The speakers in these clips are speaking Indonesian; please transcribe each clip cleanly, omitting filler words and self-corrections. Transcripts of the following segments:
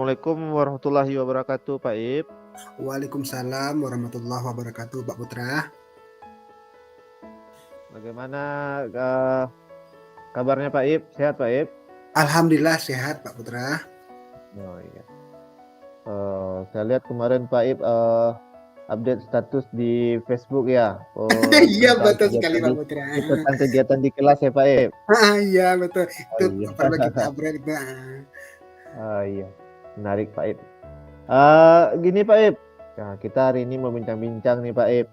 Assalamualaikum warahmatullahi wabarakatuh, Pak Ib. Waalaikumsalam warahmatullahi wabarakatuh, Pak Putra. Bagaimana eh, kabarnya Pak Ib? Sehat Pak Ib? Alhamdulillah sehat, Pak Putra. Oh iya. Saya lihat kemarin Pak Ib update status di Facebook ya, Iya, tentang betul sekali, Pak Putra. tentang kegiatan di kelas ya Pak Ib. Iya, betul. Oh Itu iya. perlu kita upgrade itu. Oh iya. Menarik Pak Ib. Gini Pak Ib. Nah, kita hari ini mau bincang-bincang nih Pak Ib.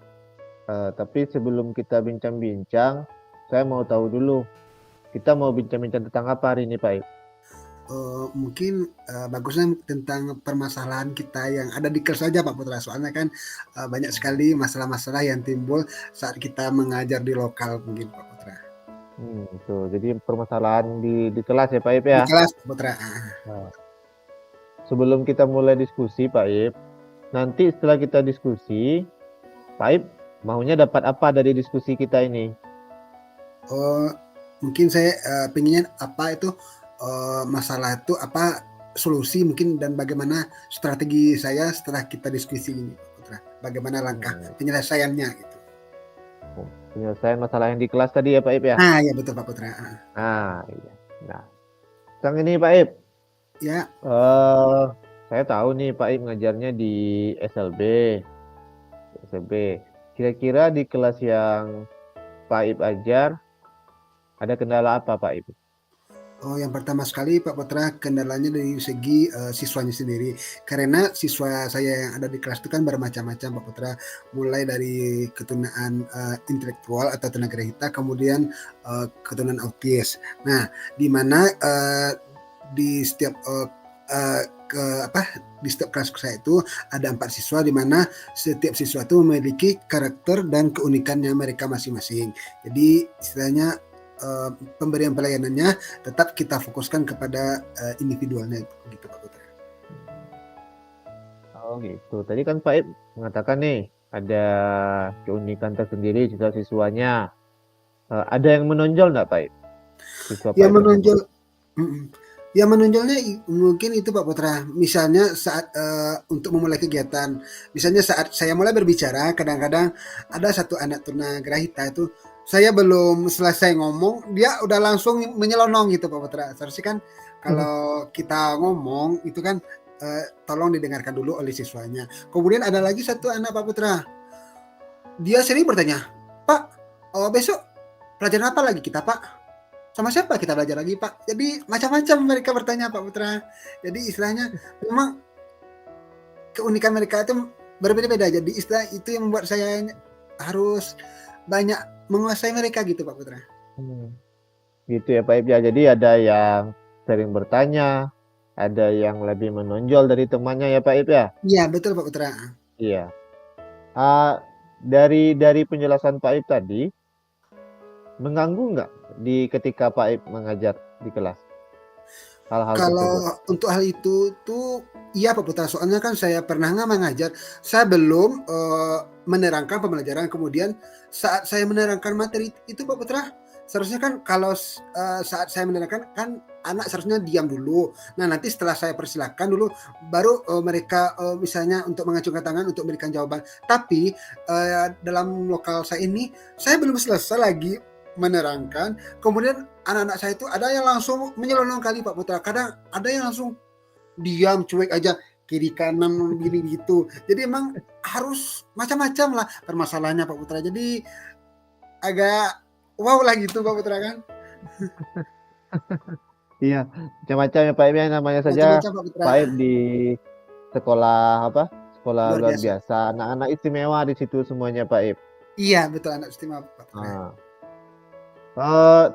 Tapi sebelum kita bincang-bincang, saya mau tahu dulu. Kita mau bincang-bincang tentang apa hari ini Pak Ib? Mungkin bagusnya tentang permasalahan kita yang ada di kelas saja, Pak Putra. Soalnya kan banyak sekali masalah-masalah yang timbul saat kita mengajar di lokal mungkin, Pak Putra. Tuh. Jadi permasalahan di kelas ya Pak Ib Di ya. kelas, Pak Putra. Nah, sebelum kita mulai diskusi Pak Ib, nanti setelah kita diskusi, Pak Ib maunya dapat apa dari diskusi kita ini? Mungkin saya pengennya apa itu masalah itu apa solusi mungkin dan bagaimana strategi saya setelah kita diskusi ini, Pak Putra. Bagaimana langkah penyelesaiannya gitu. Penyelesaian masalah yang di kelas tadi ya Pak Ib ya. Nah, ya betul Pak Putra. Iya. Nah, sekarang ini Pak Ib, Ya, saya tahu nih Pak Ib ngajarnya di SLB. Kira-kira di kelas yang Pak Ib ajar ada kendala apa Pak Ib? yang pertama sekali Pak Putra kendalanya dari segi siswanya sendiri. Karena siswa saya yang ada di kelas itu kan bermacam-macam Pak Putra. Mulai dari keturunan intelektual atau tunagrahita, kemudian keturunan autis. Nah, di mana di setiap di setiap kelas saya itu ada 4 siswa, di mana setiap siswa itu memiliki karakter dan keunikannya mereka masing-masing. Jadi istilahnya pemberian pelayanannya tetap kita fokuskan kepada individualnya gitu Pak Putra. Oh gitu. Tadi kan Pak Ib mengatakan nih ada keunikan tersendiri siswa-siswanya. Ada yang menonjol nggak Pak Ib? Siswa Pak Yang Ib tersebut. menonjol, yang menonjolnya mungkin itu Pak Putra. Misalnya saat untuk memulai kegiatan, misalnya saat saya mulai berbicara, kadang-kadang ada satu anak tunagrahita itu saya belum selesai ngomong, dia udah langsung menyelonong gitu Pak Putra. Seharusnya kan kalau kita ngomong itu kan tolong didengarkan dulu oleh siswanya. Kemudian ada lagi satu anak Pak Putra, dia sering bertanya, Pak, besok pelajaran apa lagi kita Pak? Sama siapa kita belajar lagi Pak? Jadi macam-macam mereka bertanya Pak Putra. Jadi istilahnya memang keunikan mereka itu berbeda-beda. Jadi istilah itu yang membuat saya harus banyak menguasai mereka gitu Pak Putra. Gitu ya Pak Ib ya. Jadi ada yang sering bertanya, ada yang lebih menonjol dari temannya ya Pak Ib ya. Iya betul Pak Putra. Iya. Dari penjelasan Pak Ib tadi, mengganggu nggak ketika Pak Ib mengajar di kelas? Hal-hal tersebut. Kalau untuk hal itu tuh iya Pak Putra, soalnya kan saya pernah nggak mengajar, saya belum menerangkan pembelajaran, kemudian saat saya menerangkan materi itu Pak Putra, seharusnya kan kalau saat saya menerangkan kan anak seharusnya diam dulu. Nah nanti setelah saya persilakan dulu, baru mereka misalnya untuk mengacungkan tangan untuk memberikan jawaban. Tapi dalam lokal saya ini, saya belum selesai lagi menerangkan, kemudian anak-anak saya itu ada yang langsung menyelonong kali Pak Putra, kadang ada yang langsung diam cuek aja kiri kanan gini gitu. Jadi emang harus macam-macam lah permasalahannya Pak Putra. Jadi agak wow lah gitu Pak Putra kan. Iya, macam-macam ya Pak Ib ya, namanya saja Macam-macam Pak Putra. Pak Ib di sekolah sekolah Luar luar biasa. biasa, anak-anak istimewa di situ semuanya Pak Ib. Iya betul, anak istimewa Pak Putra.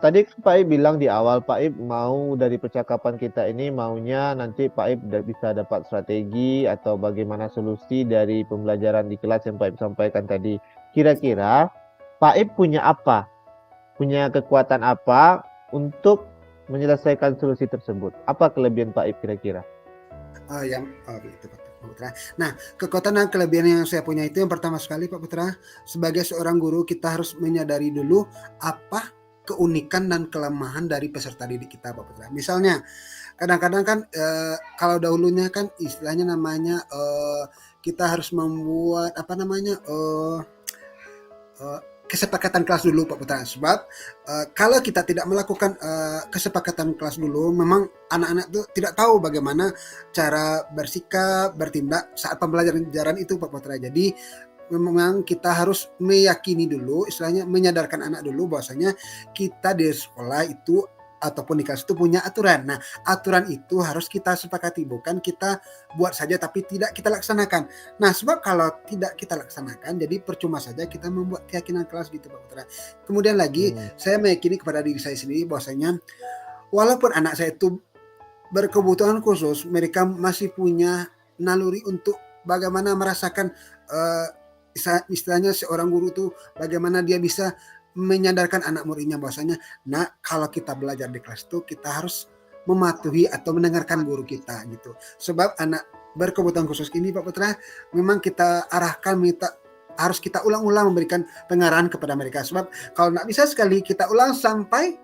Tadi kan Pak Ib bilang di awal Pak Ib mau dari percakapan kita ini maunya nanti Pak Ib bisa dapat strategi atau bagaimana solusi dari pembelajaran di kelas yang Pak Ib sampaikan tadi. Kira-kira Pak Ib punya apa? Punya kekuatan apa untuk menyelesaikan solusi tersebut? Apa kelebihan Pak Ib kira-kira? Begitu Pak Putra. Nah, kekuatan dan kelebihan yang saya punya itu yang pertama sekali Pak Putra, sebagai seorang guru kita harus menyadari dulu apa keunikan dan kelemahan dari peserta didik kita Pak Putra. Misalnya kadang-kadang kan kalau dahulunya kan istilahnya namanya kita harus membuat apa namanya kesepakatan kelas dulu Pak Putra. Sebab kalau kita tidak melakukan kesepakatan kelas dulu, memang anak-anak itu tidak tahu bagaimana cara bersikap, bertindak saat pembelajaran itu Pak Putra. Jadi memang kita harus meyakini dulu, istilahnya menyadarkan anak dulu bahwasanya kita di sekolah itu ataupun di kelas itu punya aturan. Nah, aturan itu harus kita sepakati, bukan kita buat saja tapi tidak kita laksanakan. Nah, sebab kalau tidak kita laksanakan, jadi percuma saja kita membuat keyakinan kelas gitu Pak Putra. Kemudian lagi, Hmm. saya meyakini kepada diri saya sendiri bahwasanya walaupun anak saya itu berkebutuhan khusus, mereka masih punya naluri untuk bagaimana merasakan istilahnya seorang guru tuh bagaimana dia bisa menyadarkan anak muridnya bahwasanya, nah kalau kita belajar di kelas itu kita harus mematuhi atau mendengarkan guru kita gitu. Sebab anak berkebutuhan khusus ini Pak Putra memang kita arahkan minta harus kita ulang-ulang memberikan pengarahan kepada mereka. Sebab kalau nggak bisa sekali kita ulang sampai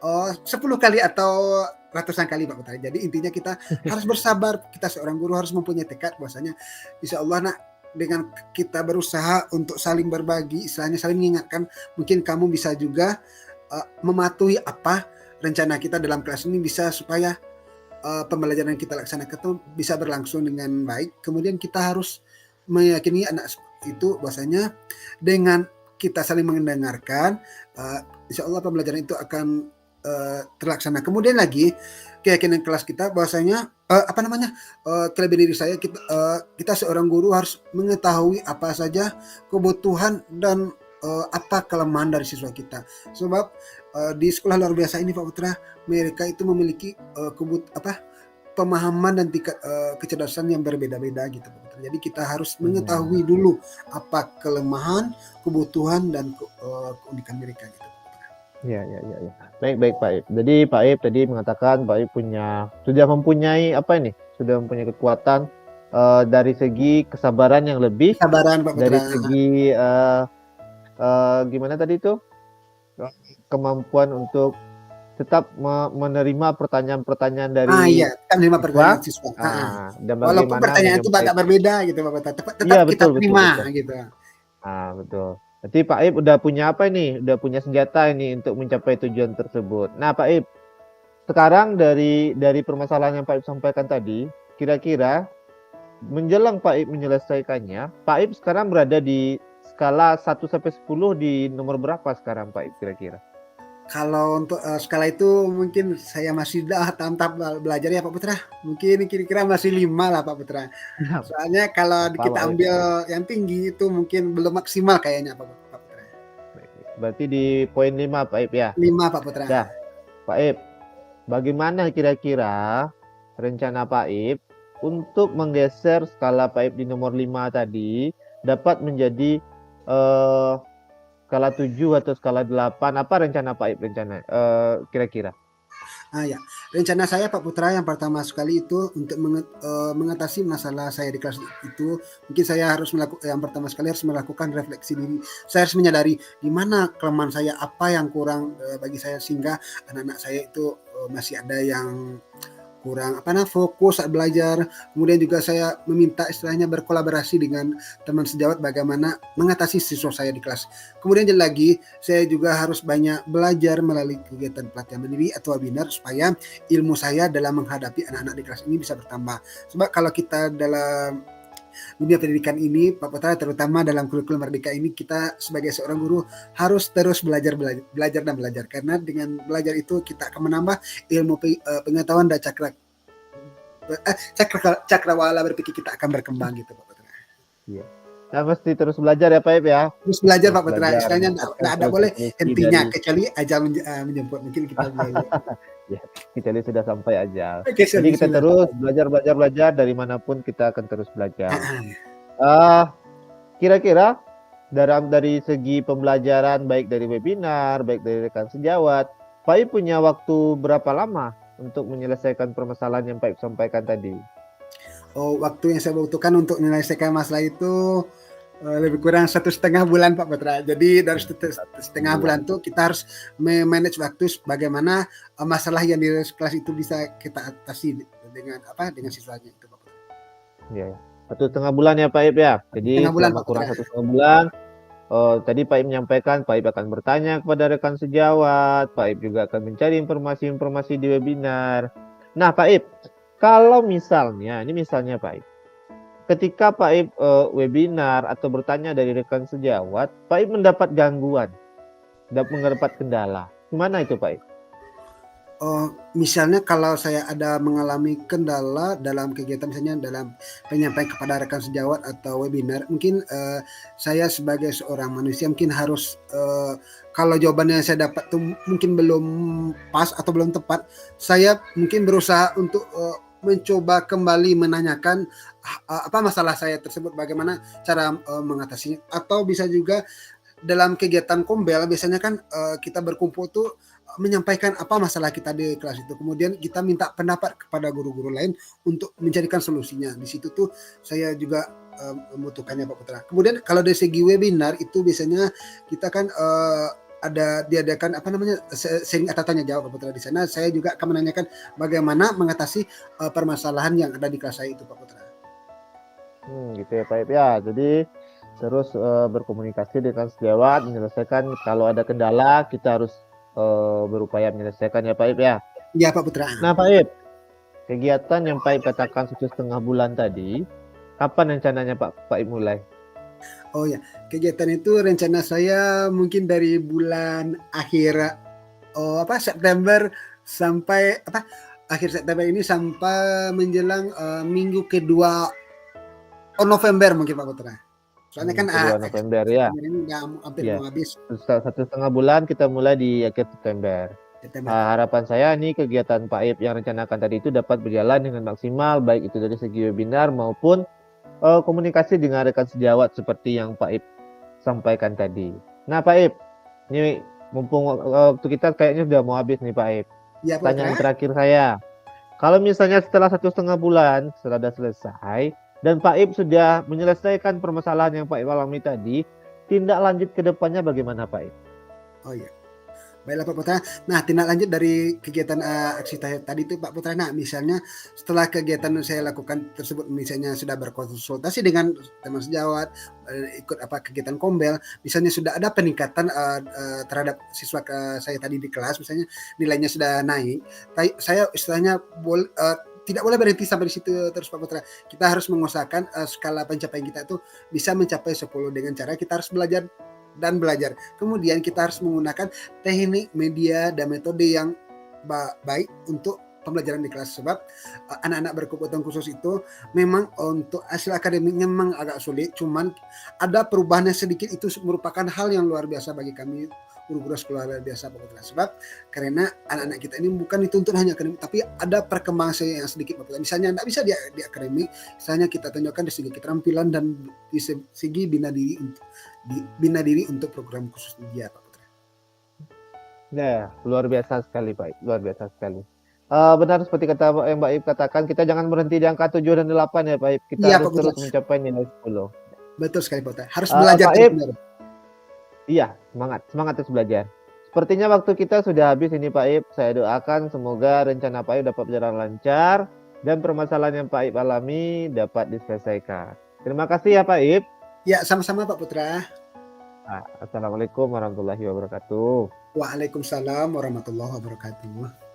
10 kali atau ratusan kali Pak Putra. Jadi intinya kita harus bersabar, kita seorang guru harus mempunyai tekad bahwasanya insya Allah nak dengan kita berusaha untuk saling berbagi, istilahnya saling mengingatkan, mungkin kamu bisa juga mematuhi apa rencana kita dalam kelas ini bisa supaya pembelajaran yang kita laksanakan itu bisa berlangsung dengan baik. Kemudian kita harus meyakini anak itu bahwasanya dengan kita saling mendengarkan, insya Allah pembelajaran itu akan terlaksana. Kemudian lagi keyakinan kelas kita bahwasanya kelebihan diri saya kita seorang guru harus mengetahui apa saja kebutuhan dan apa kelemahan dari siswa kita. Sebab di sekolah luar biasa ini Pak Putra mereka itu memiliki pemahaman dan tingkat kecerdasan yang berbeda-beda gitu Pak Putra. Jadi kita harus mengetahui dulu apa kelemahan, kebutuhan dan keunikan mereka gitu. Ya. Baik Pak Ip. Jadi Pak Ip tadi mengatakan Pak Ip sudah mempunyai sudah mempunyai kekuatan dari segi kesabaran yang lebih, Kesabaran Pak Putra. dari segi gimana tadi itu kemampuan untuk tetap menerima pertanyaan-pertanyaan dari iya, kan menerima pertanyaan siswa. Dan Walaupun bagaimana pertanyaan itu agak berbeda gitu Pak Putra, tetap Iya, kita betul. terima gitu. Betul. Berarti Pak Ip udah punya apa ini? Udah punya senjata ini untuk mencapai tujuan tersebut. Nah, Pak Ip, sekarang dari permasalahan yang Pak Ip sampaikan tadi, kira-kira menjelang Pak Ip menyelesaikannya, Pak Ip sekarang berada di skala 1 sampai 10 di nomor berapa sekarang Pak Ip kira-kira? Kalau untuk skala itu mungkin saya masih tahap belajar ya Pak Putra. Mungkin kira-kira masih 5 lah Pak Putra. Soalnya kalau kita ambil yang tinggi itu mungkin belum maksimal kayaknya Pak Putra. Berarti di poin 5 Pak Ip ya? 5 Pak Putra. Ya, Pak Ip, bagaimana kira-kira rencana Pak Ip untuk menggeser skala Pak Ip di nomor 5 tadi dapat menjadi skala 7 atau skala 8? Apa rencana Pak Ip kira-kira? Ya, rencana saya Pak Putra yang pertama sekali itu untuk mengatasi masalah saya di kelas itu, mungkin saya harus yang pertama sekali harus melakukan refleksi diri. Saya harus menyadari di mana kelemahan saya, apa yang kurang bagi saya sehingga anak-anak saya itu masih ada yang kurang fokus saat belajar. Kemudian juga saya meminta istilahnya berkolaborasi dengan teman sejawat bagaimana mengatasi siswa saya di kelas. Kemudian lagi saya juga harus banyak belajar melalui kegiatan pelatihan mandiri atau webinar supaya ilmu saya dalam menghadapi anak-anak di kelas ini bisa bertambah. Sebab kalau kita dalam dunia pendidikan ini Pak Putra, terutama dalam kurikulum Merdeka ini, kita sebagai seorang guru harus terus belajar dan belajar, karena dengan belajar itu kita akan menambah ilmu pengetahuan dan cakrawala berpikir kita akan berkembang gitu Pak Putra. Iya. Nah, mesti terus belajar ya Pak Ip ya. Terus belajar Pak Putra, istilahnya nggak ada boleh hentinya kecuali ajal menjemput, mungkin kita belajar. Ya, kecuali sudah sampai aja. Jadi kita terus belajar dari manapun kita akan terus belajar. Kira-kira dari segi pembelajaran baik dari webinar, baik dari rekan sejawat, Pak Ip punya waktu berapa lama untuk menyelesaikan permasalahan yang Pak Ip sampaikan tadi? Waktu yang saya butuhkan untuk menyelesaikan masalah itu Lebih kurang 1,5 bulan Pak Putra. Jadi dari setengah Bulan. bulan tuh kita harus me-manage waktu bagaimana masalah yang di kelas itu bisa kita atasi dengan dengan siswanya itu Pak Putra. Iya, ya. 1,5 bulan ya Pak Ip ya. Jadi Setengah bulan selama Pak kurang Putra. 1,5 bulan, tadi Pak Ip menyampaikan Pak Ip akan bertanya kepada rekan sejawat, Pak Ip juga akan mencari informasi-informasi di webinar. Nah Pak Ip, kalau misalnya, ini misalnya Pak Ip, ketika Pak Ip webinar atau bertanya dari rekan sejawat, Pak Ip mendapat gangguan, mendapat kendala. Gimana itu Pak Ip? Misalnya kalau saya ada mengalami kendala dalam kegiatan misalnya dalam penyampaian kepada rekan sejawat atau webinar, mungkin saya sebagai seorang manusia mungkin harus kalau jawabannya saya dapat tuh mungkin belum pas atau belum tepat, saya mungkin berusaha untuk mencoba kembali menanyakan apa masalah saya tersebut, bagaimana cara mengatasinya, atau bisa juga dalam kegiatan kombel biasanya kan kita berkumpul tuh menyampaikan apa masalah kita di kelas itu. Kemudian kita minta pendapat kepada guru-guru lain untuk mencarikan solusinya. Di situ tuh saya juga membutuhkannya Pak Putra. Kemudian kalau dari segi webinar itu biasanya kita kan ada diadakan apa namanya sering atau tanya jawab Pak Putra. Di sana saya juga akan menanyakan bagaimana mengatasi permasalahan yang ada di kelas saya itu Pak Putra. Gitu ya Pak Ip ya. Jadi terus berkomunikasi dengan sejawat, menyelesaikan kalau ada kendala kita harus berupaya menyelesaikan ya Pak Ip ya. Ya Pak Putra. Nah Pak Ip, kegiatan yang Pak Ip katakan 1,5 bulan tadi, kapan rencananya Pak Ip mulai? Oh ya, kegiatan itu rencana saya mungkin dari bulan akhir September sampai akhir September ini sampai menjelang minggu kedua November mungkin Pak Putra. Soalnya kan Kedua November ya. ini udah hampir Ya. mau habis 1,5 bulan kita mulai di akhir September. September. Harapan saya nih kegiatan Pak Ip yang rencanakan tadi itu dapat berjalan dengan maksimal, baik itu dari segi webinar maupun komunikasi dengan rekan sejawat seperti yang Pak Ip sampaikan tadi. Nah Pak Ip, ini mumpung waktu kita kayaknya sudah mau habis nih Pak Ip. Ya Pak Pertanyaan Putra. terakhir saya, kalau misalnya setelah 1,5 bulan sudah selesai dan Pak Ip sudah menyelesaikan permasalahan yang Pak Ip alami tadi, tindak lanjut ke depannya bagaimana Pak Ip? Oh iya. Baiklah Pak Putra. Nah, tindak lanjut dari kegiatan aksi tadi itu Pak Putra. Nah, misalnya setelah kegiatan saya lakukan tersebut, misalnya sudah berkonsultasi dengan teman sejawat, ikut kegiatan kombel, misalnya sudah ada peningkatan terhadap siswa saya tadi di kelas, misalnya nilainya sudah naik, saya istilahnya tidak boleh berhenti sampai di situ terus Pak Putra. Kita harus mengusahakan skala pencapaian kita itu bisa mencapai 10 dengan cara kita harus belajar dan belajar. Kemudian kita harus menggunakan teknik, media, dan metode yang baik untuk pembelajaran di kelas. Sebab anak-anak berkebutuhan khusus itu memang untuk hasil akademiknya memang agak sulit, cuman ada perubahannya sedikit itu merupakan hal yang luar biasa bagi kami guru-guru sekolah luar biasa Pak Putra. Sebab karena anak-anak kita ini bukan dituntut hanya akademik, tapi ada perkembangan yang sedikit Pak Putra. Misalnya tidak bisa di akademik, misalnya kita tunjukkan di segi keterampilan dan di segi bina diri untuk program khusus dia Pak Putra. Ya, luar biasa sekali Pak, luar biasa sekali. Benar seperti kata yang Mbak Ip katakan, kita jangan berhenti di angka 7 dan 8 ya Pak Ip. Kita Iya, harus Pak terus Putra. mencapai nilai 10. Betul sekali Pak Putra. Harus belajar Pak Ip, terus. iya, semangat terus belajar. Sepertinya waktu kita sudah habis ini Pak Ip. Saya doakan semoga rencana Pak Ip dapat berjalan lancar dan permasalahan yang Pak Ip alami dapat diselesaikan. Terima kasih ya Pak Ip. Ya, sama-sama Pak Putra. Assalamualaikum warahmatullahi wabarakatuh. Waalaikumsalam warahmatullahi wabarakatuh.